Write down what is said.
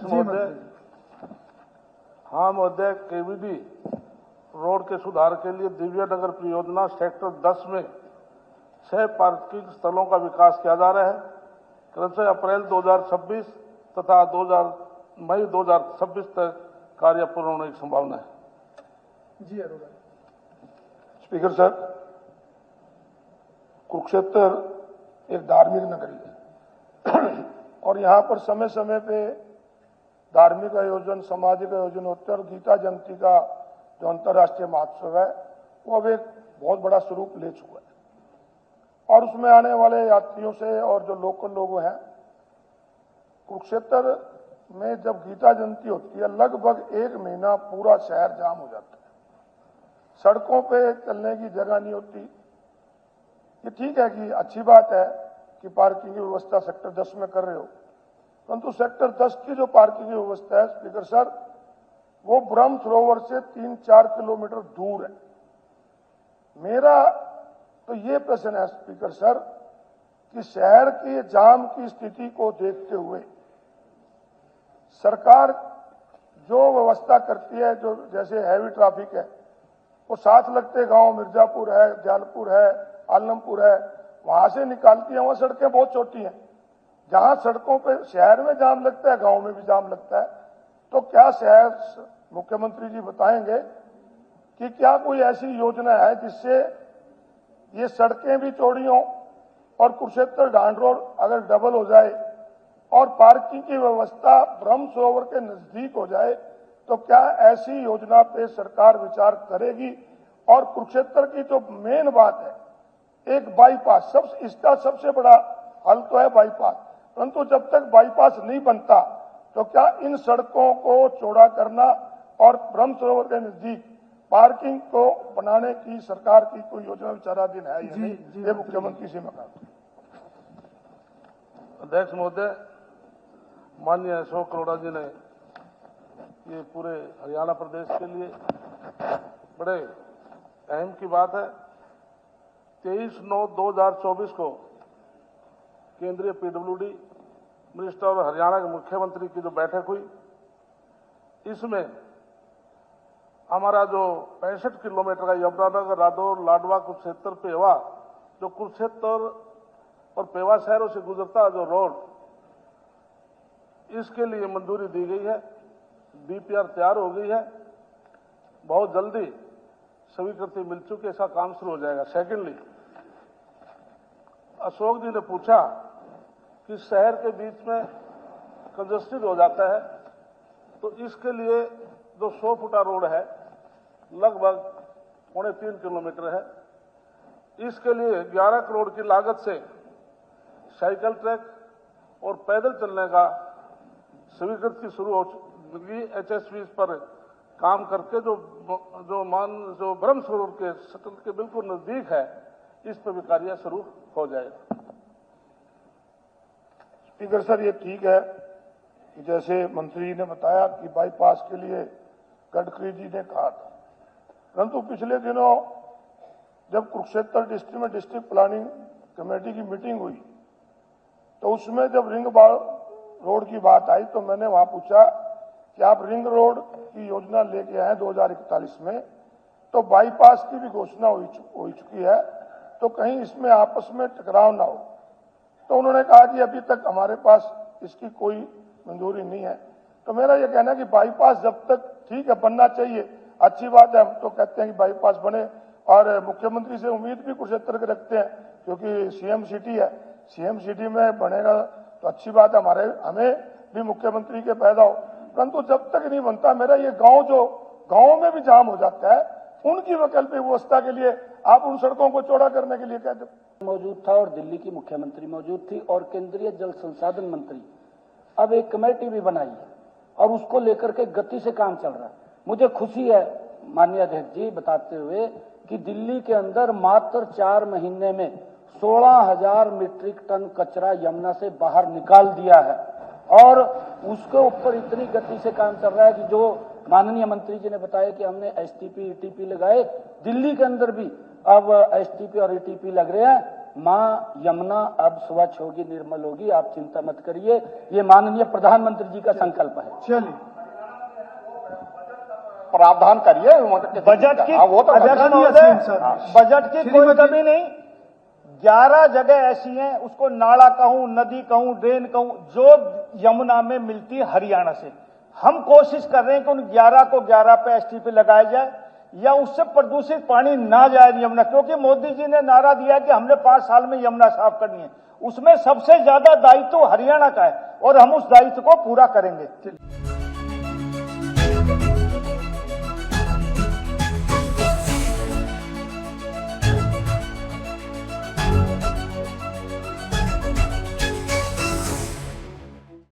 अध्यक्ष महोदय, हाँ महोदय, केवीडी रोड के सुधार के लिए दिव्य नगर परियोजना सेक्टर 10 में 6 पार्किंग स्थलों का विकास किया जा रहा है। क्रमशः अप्रैल 2026 तथा मई 2026 तक कार्य पूर्ण होने की संभावना है। जी अरोड़ा। स्पीकर सर, कुरुक्षेत्र एक धार्मिक नगरी है और यहाँ पर समय समय पे धार्मिक आयोजन, सामाजिक आयोजन होते हैं और गीता जयंती का जो अंतर्राष्ट्रीय महोत्सव है वो अब एक बहुत बड़ा स्वरूप ले चुका है और उसमें आने वाले यात्रियों से और जो लोकल लोग हैं, कुरुक्षेत्र में जब गीता जयंती होती है लगभग 1 महीना पूरा शहर जाम हो जाता है, सड़कों पे चलने की जगह नहीं होती। ये ठीक है कि अच्छी बात है कि पार्किंग की व्यवस्था सेक्टर 10 में कर रहे हो, परंतु सेक्टर 10 की जो पार्किंग की व्यवस्था है स्पीकर सर, वो ब्रह्म सरोवर से 3-4 किलोमीटर दूर है। मेरा तो ये प्रश्न है स्पीकर सर कि शहर के जाम की स्थिति को देखते हुए सरकार जो व्यवस्था करती है, जो जैसे हैवी ट्रैफिक है वो साथ लगते गांव मिर्जापुर है, जालपुर है, आलमपुर है, वहां से निकालती है। वहां सड़कें बहुत छोटी हैं, जहां सड़कों पे शहर में जाम लगता है गांव में भी जाम लगता है। तो क्या शहर मुख्यमंत्री जी बताएंगे कि क्या कोई ऐसी योजना है जिससे ये सड़कें भी चौड़ी हों और कुरुक्षेत्र ढांड रोड अगर डबल हो जाए और पार्किंग की व्यवस्था ब्रह्म सरोवर के नजदीक हो जाए, तो क्या ऐसी योजना पे सरकार विचार करेगी? और कुरुक्षेत्र की जो मेन बात है, एक बाईपास, इसका सबसे बड़ा हल तो है बाईपास, परंतु जब तक बाईपास नहीं बनता तो क्या इन सड़कों को चौड़ा करना और ब्रह्म सरोवर के नजदीक पार्किंग को बनाने की सरकार की कोई योजना विचाराधीन है या नहीं? ये मुख्यमंत्री से मैं कहता हूं। अध्यक्ष महोदय, माननीय अशोक अरोड़ा जी ने ये पूरे हरियाणा प्रदेश के लिए बड़े अहम की बात है। 23/9/2024 को केंद्रीय पीडब्ल्यूडी मिनिस्टर और हरियाणा के मुख्यमंत्री की जो बैठक हुई, इसमें हमारा जो 65 किलोमीटर का यमुनानगर, रादौर, लाडवा, कुरुक्षेत्र, पेवा, जो कुरुक्षेत्र और पेवा शहरों से गुजरता जो रोड, इसके लिए मंजूरी दी गई है। डीपीआर तैयार हो गई है, बहुत जल्दी स्वीकृति मिल चुकी है, इसका काम शुरू हो जाएगा। सेकेंडली, अशोक जी ने पूछा कि शहर के बीच में कंजस्टेड हो जाता है, तो इसके लिए जो 100 फुटा रोड है लगभग 3.25 किलोमीटर है, इसके लिए 11 करोड़ की लागत से साइकिल ट्रैक और पैदल चलने का स्वीकृति शुरू हो चुकी। एचएसपी पर काम करके जो ब्रह्म सरोवर के सटल के बिल्कुल नजदीक है, इस पर भी कार्य शुरू हो जाएगा। स्पीकर सर, ये ठीक है कि जैसे मंत्री ने बताया कि बाईपास के लिए गडकरी जी ने कहा था, परंतु पिछले दिनों जब कुरुक्षेत्र डिस्ट्रिक्ट में डिस्ट्रिक्ट प्लानिंग कमेटी की मीटिंग हुई तो उसमें जब रिंग रोड की बात आई तो मैंने वहां पूछा कि आप रिंग रोड की योजना लेके आए 2041 में, तो बाईपास की भी घोषणा हो चुकी है, तो कहीं इसमें आपस में टकराव ना हो। तो उन्होंने कहा कि अभी तक हमारे पास इसकी कोई मंजूरी नहीं है। तो मेरा यह कहना है कि बाईपास जब तक ठीक है बनना चाहिए, अच्छी बात है, हम तो कहते हैं कि बाईपास बने और मुख्यमंत्री से उम्मीद भी कुरुक्षेत्र के रखते हैं क्योंकि सीएम सिटी है, सीएम सिटी में बनेगा तो अच्छी बात है, हमें भी मुख्यमंत्री के पैदा हो। परंतु जब तक नहीं बनता, मेरा ये गांव में भी जाम हो जाता है, उनकी वैकल्पिक व्यवस्था के लिए आप उन सड़कों को चौड़ा करने के लिए कहते मौजूद था और दिल्ली की मुख्यमंत्री मौजूद थी और केंद्रीय जल संसाधन मंत्री अब एक कमेटी भी बनाई है और उसको लेकर के गति से काम चल रहा है। मुझे खुशी है माननीय अध्यक्ष जी बताते हुए कि दिल्ली के अंदर मात्र 4 महीने में 16,000 मीट्रिक टन कचरा यमुना से बाहर निकाल दिया है और उसके ऊपर इतनी गति से काम चल रहा है कि जो माननीय मंत्री जी ने बताया कि हमने एसटीपी ईटीपी लगाए, दिल्ली के अंदर भी अब एसटीपी और ईटीपी लग रहे हैं माँ यमुना अब स्वच्छ होगी, निर्मल होगी, आप चिंता मत करिए। ये माननीय प्रधानमंत्री जी का संकल्प है। चलिए, प्रावधान करिए बजट की। वो तो अध्यक्ष महोदय, बजट की कोई कमी नहीं। 11 जगह ऐसी हैं, उसको नाला कहूं, नदी कहूं, ड्रेन कहूं, जो यमुना में मिलती है हरियाणा से। हम कोशिश कर रहे हैं कि उन 11 को 11 पे एसटीपी लगाया जाए या उससे प्रदूषित पानी ना जाए यमुना, क्योंकि मोदी जी ने नारा दिया कि हमने 5 साल में यमुना साफ करनी है। उसमें सबसे ज्यादा दायित्व हरियाणा का है और हम उस दायित्व को पूरा करेंगे।